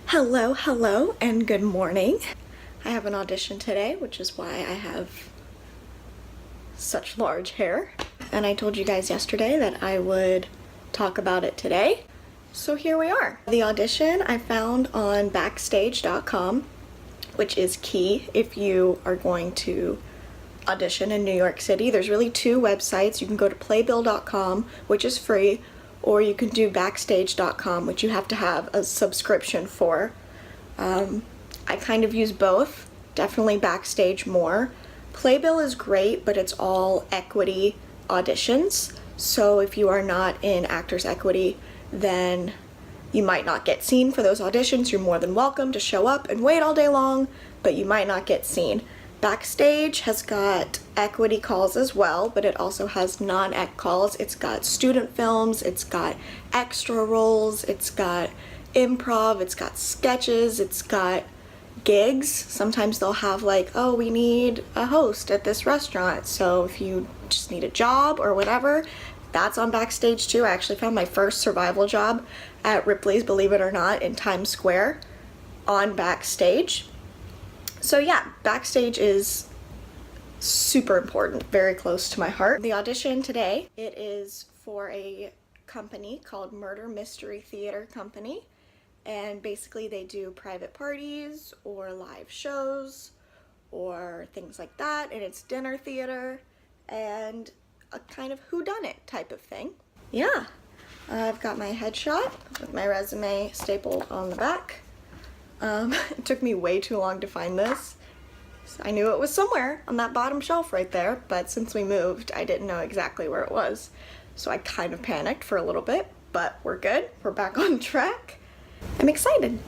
Hello, and good morning. I have an audition today, which is why I have such large hair. And I told you guys yesterday that I would talk about it today. So here we are. The audition I found on backstage.com, which is key if you are going to audition in New York City. There's really two websites. You can go to playbill.com, which is free, or you can do backstage.com, which you have to have a subscription for. I kind of use both, definitely Backstage more. Playbill is great, but it's all equity auditions. So if you are not in Actors Equity, then you might not get seen for those auditions. You're more than welcome to show up and wait all day long, but you might not get seen. Backstage has got equity calls as well, but it also has non-ec calls. It's got student films, it's got extra roles, it's got improv, it's got sketches, it's got gigs. Sometimes they'll have like, oh, we need a host at this restaurant, so if you just need a job or whatever, that's on Backstage too. I actually found my first survival job at Ripley's, believe it or not, in Times Square on Backstage. So yeah, Backstage is super important, very close to my heart. The audition today, it is for a company called Murder Mystery Theater Company, and basically they do private parties or live shows or things like that, and it's dinner theater and a kind of whodunit type of thing. Yeah, I've got my headshot with my resume stapled on the back. It took me way too long to find this. I knew it was somewhere on that bottom shelf right there, but since we moved, I didn't know exactly where it was. So I kind of panicked for a little bit, but we're good. We're back on track. I'm excited.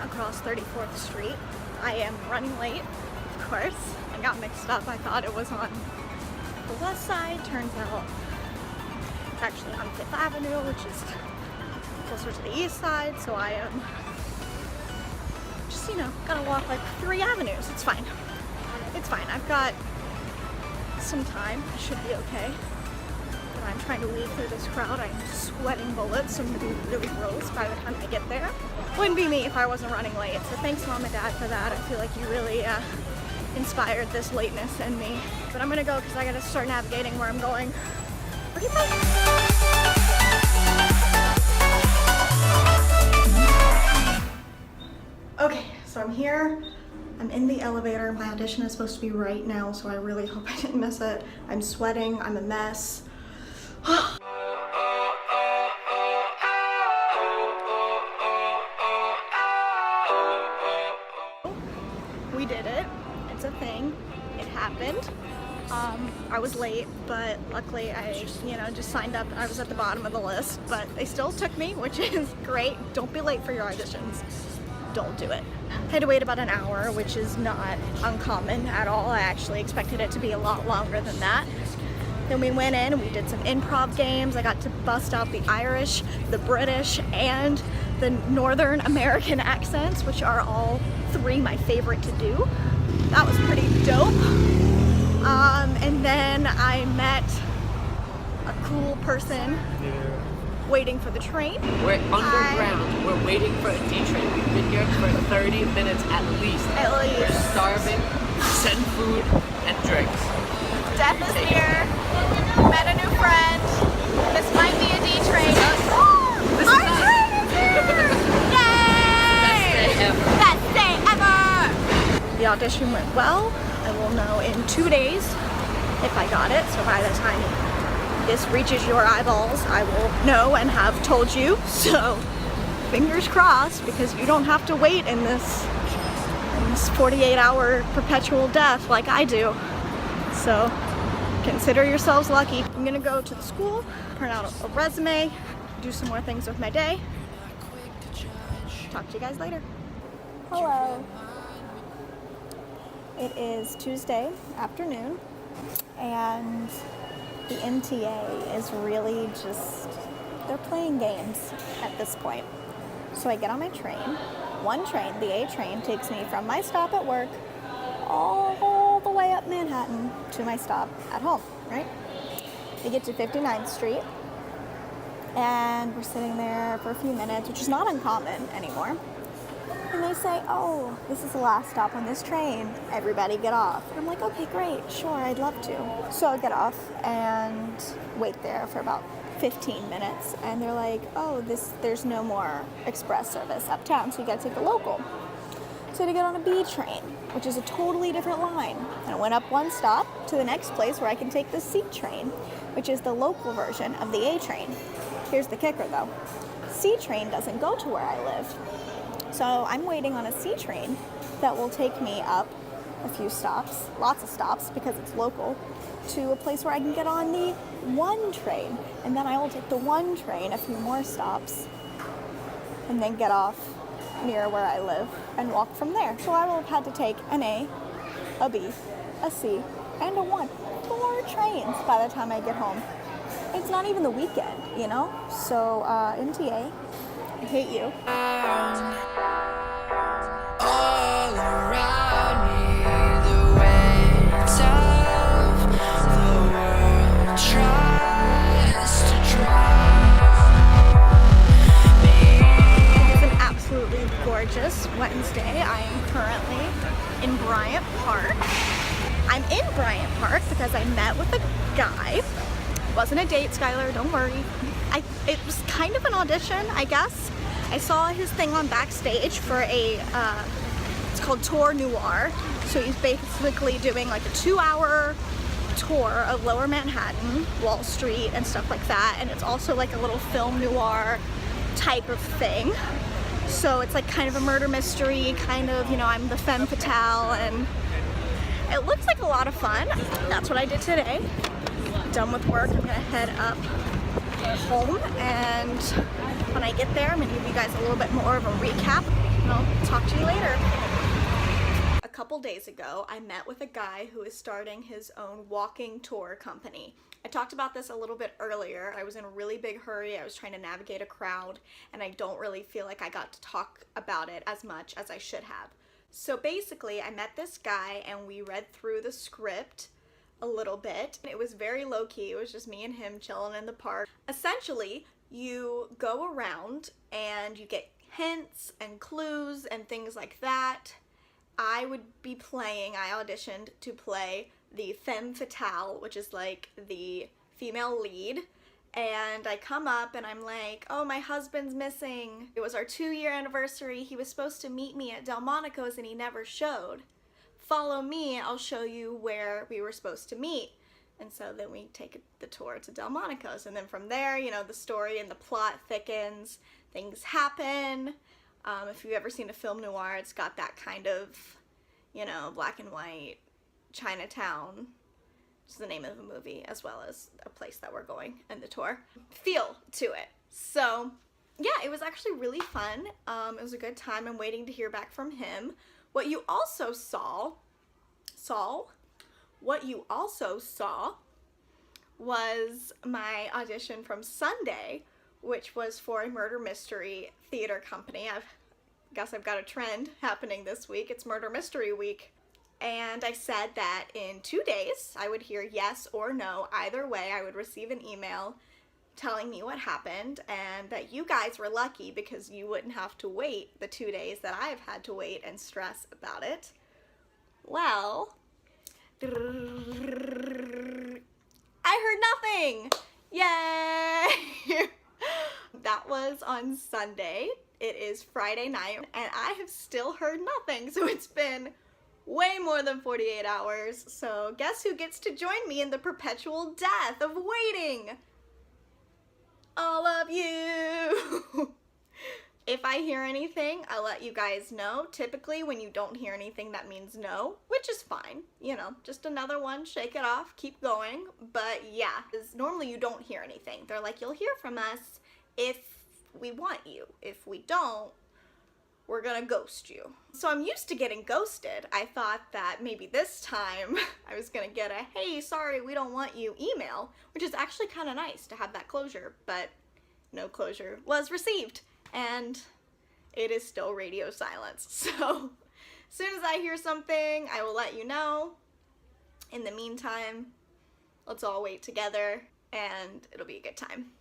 Across 34th Street. I am running late, of course. I got mixed up. I thought it was on the west side. Turns out it's actually on 5th Avenue, which is closer to the east side. So I am just, gonna walk like 3 avenues. It's fine. It's fine. I've got some time. I should be okay. But I'm trying to weave through this crowd. I'm sweating bullets, so I'm gonna be really gross by the time I get there. Wouldn't be me if I wasn't running late, so thanks Mom and Dad for that. I feel like you really inspired this lateness in me. But I'm gonna go because I gotta start navigating where I'm going. Okay, bye. Okay, so I'm here. I'm in the elevator. My audition is supposed to be right now, so I really hope I didn't miss it. I'm sweating, I'm a mess. We did it. It's a thing. It happened. I was late, but luckily I, just signed up. I was at the bottom of the list, but they still took me, which is great. Don't be late for your auditions. Don't do it. I had to wait about an hour, which is not uncommon at all. I actually expected it to be a lot longer than that. Then we went in and we did some improv games. I got to bust out the Irish, the British, and the Northern American accents, which are all 3 my favorite to do. That was pretty dope. And then I met a cool person waiting for the train. We're underground. We're waiting for a D train. We've been here for 30 minutes at least. We're starving. Send food and drinks. Death is here. Met a new friend. This might be a D train. Our train is here! Yay! Best day ever! The audition went well. I will know in 2 days if I got it. So by the time this reaches your eyeballs, I will know and have told you. So fingers crossed, because you don't have to wait in this 48-hour perpetual death like I do. So consider yourselves lucky. I'm gonna go to the school, print out a resume, do some more things with my day. Talk to you guys later. Hello. It is Tuesday afternoon, and the MTA is really just, they're playing games at this point. So I get on my train. One train, the A train, takes me from my stop at work all the way up Manhattan to my stop at home, right? We get to 59th Street, and we're sitting there for a few minutes, which is not uncommon anymore. And they say, oh, this is the last stop on this train. Everybody get off. And I'm like, okay, great, sure, I'd love to. So I get off and wait there for about 15 minutes. And they're like, oh, there's no more express service uptown, so you gotta take a local. So I had to get on a B train, which is a totally different line. And I went up one stop to the next place where I can take the C train, which is the local version of the A train. Here's the kicker though. C train doesn't go to where I live. So I'm waiting on a C train that will take me up a few stops, lots of stops because it's local, to a place where I can get on the 1 train. And then I will take the 1 train a few more stops and then get off near where I live and walk from there. So I will have had to take an A, a B, a C, and a 1. 4 trains by the time I get home. It's not even the weekend, you know? So MTA, I hate you. All around me, the weight of the world tries to drown me. It's an absolutely gorgeous Wednesday. I am currently in Bryant Park. I'm in Bryant Park because I met with a guy. It wasn't a date, Skyler, don't worry. It was kind of an audition, I guess. I saw his thing on Backstage for it's called Tour Noir. So he's basically doing like a 2-hour tour of Lower Manhattan, Wall Street, and stuff like that. And it's also like a little film noir type of thing. So it's like kind of a murder mystery, kind of, you know, I'm the femme fatale, and it looks like a lot of fun. That's what I did today. Done with work, I'm gonna head up home, and when I get there, I'm gonna give you guys a little bit more of a recap, and I'll talk to you later. A couple days ago, I met with a guy who is starting his own walking tour company. I talked about this a little bit earlier. I was in a really big hurry. I was trying to navigate a crowd, and I don't really feel like I got to talk about it as much as I should have. So basically, I met this guy, and we read through the script a little bit. It was very low-key. It was just me and him chilling in the park. Essentially, you go around and you get hints and clues and things like that. I auditioned to play the femme fatale, which is like the female lead. And I come up and I'm like, oh, my husband's missing. It was our 2-year anniversary. He was supposed to meet me at Delmonico's and he never showed. Follow me, I'll show you where we were supposed to meet. And so then we take the tour to Delmonico's, and then from there, you know, the story and the plot thickens, things happen. If you've ever seen a film noir, it's got that kind of, you know, black and white, Chinatown, which is the name of the movie, as well as a place that we're going in the tour, feel to it. So yeah, it was actually really fun. It was a good time. I'm waiting to hear back from him. What you also saw was my audition from Sunday, which was for a murder mystery theater company. I guess I've got a trend happening this week. It's Murder Mystery Week. And I said that in 2 days, I would hear yes or no. Either way, I would receive an email telling me what happened, and that you guys were lucky because you wouldn't have to wait the 2 days that I've had to wait and stress about it. Well, I heard nothing! Yay! That was on Sunday. It is Friday night, and I have still heard nothing, so it's been way more than 48 hours. So guess who gets to join me in the perpetual death of waiting? All of you. If I hear anything, I'll let you guys know. Typically, when you don't hear anything, that means no, which is fine. You know, just another one, shake it off, keep going. But yeah, 'cause normally you don't hear anything. They're like, you'll hear from us if we want you. If we don't, we're gonna ghost you. So I'm used to getting ghosted. I thought that maybe this time I was gonna get a, hey, sorry, we don't want you email, which is actually kind of nice to have that closure, but no closure was received. And it is still radio silence. So as soon as I hear something, I will let you know. In the meantime, let's all wait together and it'll be a good time.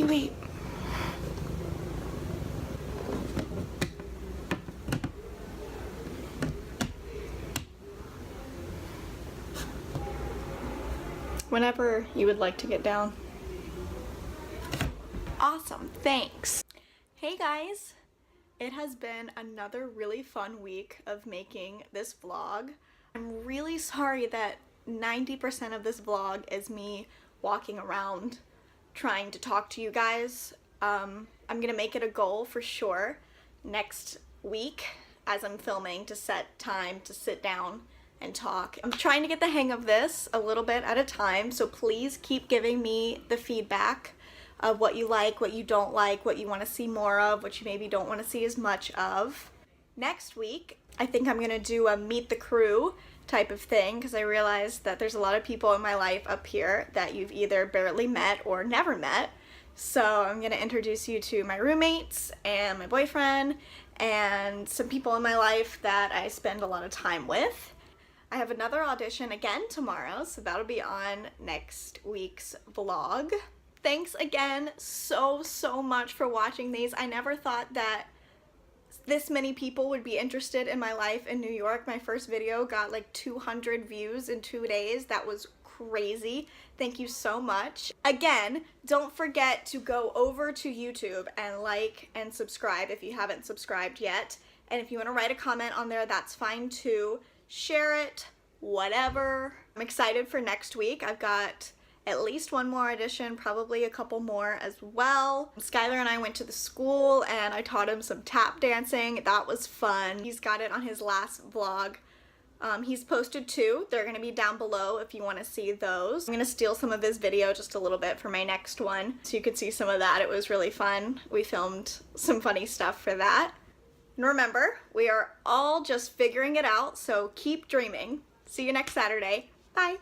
Wait. Whenever you would like to get down. Awesome, thanks. Hey guys, it has been another really fun week of making this vlog. I'm really sorry that 90% of this vlog is me walking around trying to talk to you guys. I'm gonna make it a goal for sure next week as I'm filming to set time to sit down and talk. I'm trying to get the hang of this a little bit at a time, so please keep giving me the feedback of what you like, what you don't like, what you want to see more of, what you maybe don't want to see as much of. Next week, I think I'm gonna do a meet the crew type of thing because I realized that there's a lot of people in my life up here that you've either barely met or never met. So I'm gonna introduce you to my roommates and my boyfriend and some people in my life that I spend a lot of time with. I have another audition again tomorrow, so that'll be on next week's vlog. Thanks again so much for watching these. I never thought that this many people would be interested in my life in New York. My first video got like 200 views in 2 days. That was crazy. Thank you so much. Again, don't forget to go over to YouTube and like and subscribe if you haven't subscribed yet. And if you want to write a comment on there, that's fine too. Share it, whatever. I'm excited for next week. I've got at least one more audition, probably a couple more as well. Skyler and I went to the school and I taught him some tap dancing. That was fun. He's got it on his last vlog. He's posted 2. They're gonna be down below if you wanna see those. I'm gonna steal some of his video just a little bit for my next one so you could see some of that. It was really fun. We filmed some funny stuff for that. And remember, we are all just figuring it out, so keep dreaming. See you next Saturday. Bye.